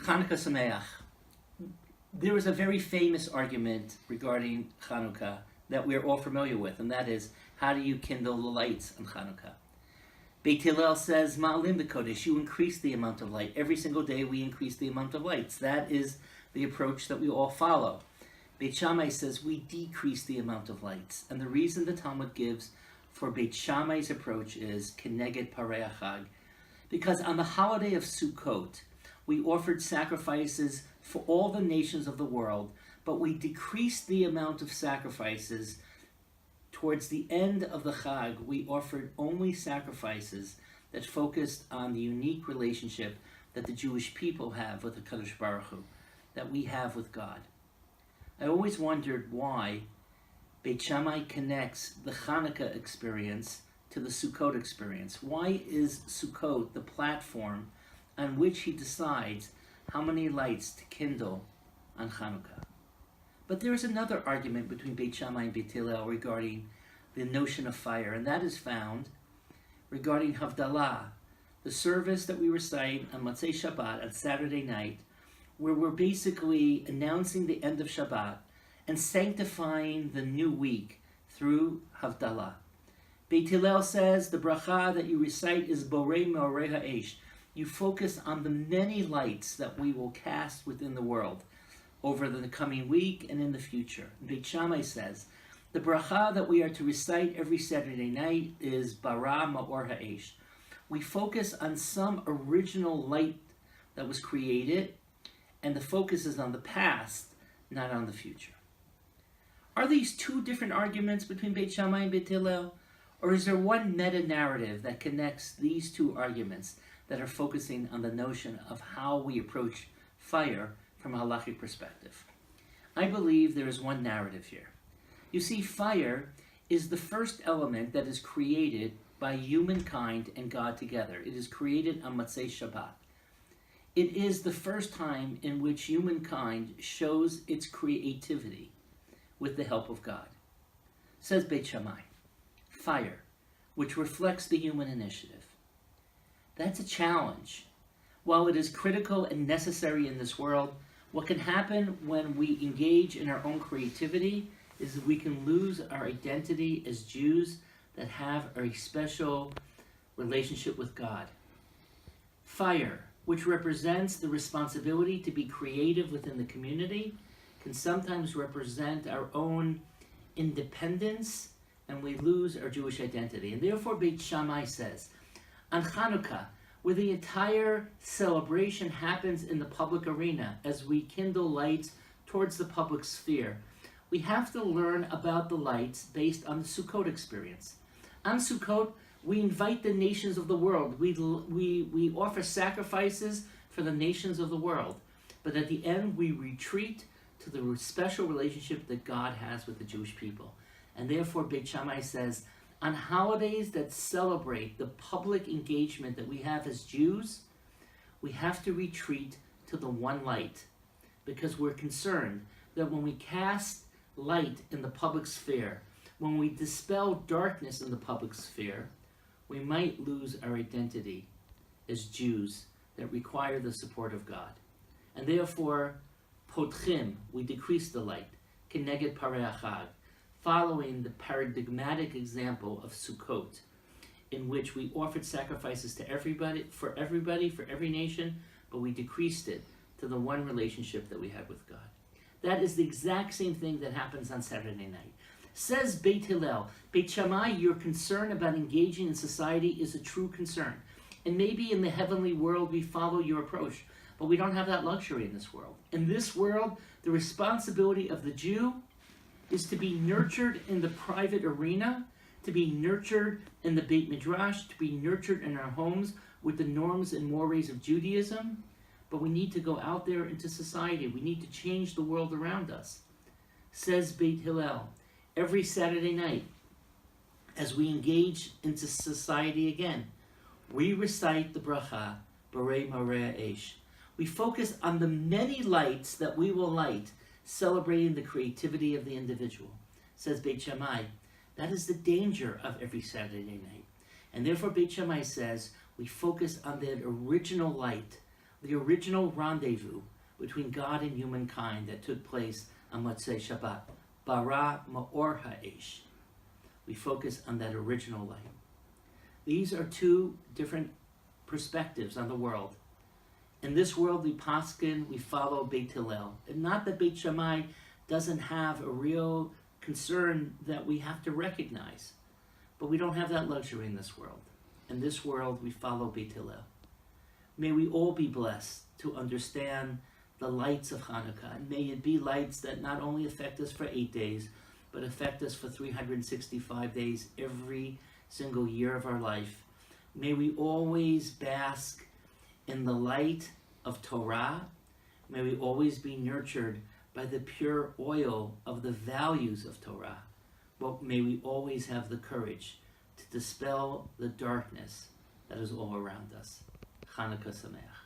Chanukah Sameach. There is a very famous argument regarding Chanukah that we're all familiar with, and that is, how do you kindle the lights on Chanukah? Beit Hillel says, Ma'alim b'kodesh, you increase the amount of light. Every single day we increase the amount of lights. That is the approach that we all follow. Beit Shammai says we decrease the amount of lights. And the reason the Talmud gives for Beit Shammai's approach is Keneged Parei HaChag, because on the holiday of Sukkot, we offered sacrifices for all the nations of the world, but we decreased the amount of sacrifices. Towards the end of the Chag, we offered only sacrifices that focused on the unique relationship that the Jewish people have with the Kadosh Baruch Hu, that we have with God. I always wondered why Beit Shammai connects the Chanukah experience to the Sukkot experience. Why is Sukkot the platform on which he decides how many lights to kindle on Chanukah? But there is another argument between Beit Shammai and Beit Hillel regarding the notion of fire, and that is found regarding Havdalah, the service that we recite on Motzei Shabbat on Saturday night, where we're basically announcing the end of Shabbat and sanctifying the new week through Havdalah. Beit Hillel says the bracha that you recite is Borei Meorei Ha'esh. You focus on the many lights that we will cast within the world over the coming week and in the future. Beit Shammai says the bracha that we are to recite every Saturday night is Bara Ma'or Ha'esh. We focus on some original light that was created, and the focus is on the past, not on the future. Are these two different arguments between Beit Shammai and Beit Hillel? Or is there one meta-narrative that connects these two arguments that are focusing on the notion of how we approach fire from a halachic perspective? I believe there is one narrative here. You see, fire is the first element that is created by humankind and God together. It is created on Motzei Shabbat. It is the first time in which humankind shows its creativity with the help of God. Says Beit Shammai, fire, which reflects the human initiative. That's a challenge. While it is critical and necessary in this world, what can happen when we engage in our own creativity is that we can lose our identity as Jews that have a special relationship with God. Fire, which represents the responsibility to be creative within the community, can sometimes represent our own independence, and we lose our Jewish identity. And therefore Beit Shammai says, on Chanukah, where the entire celebration happens in the public arena as we kindle lights towards the public sphere, we have to learn about the lights based on the Sukkot experience. On Sukkot, we invite the nations of the world. We offer sacrifices for the nations of the world. But at the end, we retreat to the special relationship that God has with the Jewish people. And therefore, Beit Shammai says, on holidays that celebrate the public engagement that we have as Jews, we have to retreat to the one light, because we're concerned that when we cast light in the public sphere, when we dispel darkness in the public sphere, we might lose our identity as Jews that require the support of God. And therefore, potchim, we decrease the light, keneged parei HaChag, following the paradigmatic example of Sukkot, in which we offered sacrifices to everybody, for every nation, but we decreased it to the one relationship that we had with God. That is the exact same thing that happens on Saturday night. Says Beit Hillel, Beit Shammai, your concern about engaging in society is a true concern. And maybe in the heavenly world we follow your approach, but we don't have that luxury in this world. In this world, the responsibility of the Jew is to be nurtured in the private arena, to be nurtured in the Beit Midrash, to be nurtured in our homes with the norms and mores of Judaism, but we need to go out there into society. We need to change the world around us. Says Beit Hillel, every Saturday night, as we engage into society again, we recite the bracha, Borei Meorei Ha'esh. We focus on the many lights that we will light, celebrating the creativity of the individual. Says Beit Shammai, that is the danger of every Saturday night. And therefore Beit Shammai says, we focus on that original light, the original rendezvous between God and humankind that took place on Motzei Shabbat. Bara Ma'or Ha'esh. We focus on that original light. These are two different perspectives on the world. In this world, we paskin, we follow Beit Hillel. And not that Beit Shammai doesn't have a real concern that we have to recognize. But we don't have that luxury in this world. In this world, we follow Beit Hillel. May we all be blessed to understand the lights of Chanukah. And may it be lights that not only affect us for 8 days, but affect us for 365 days every single year of our life. May we always bask in the light of Torah. May we always be nurtured by the pure oil of the values of Torah. But may we always have the courage to dispel the darkness that is all around us. Chanukah Sameach.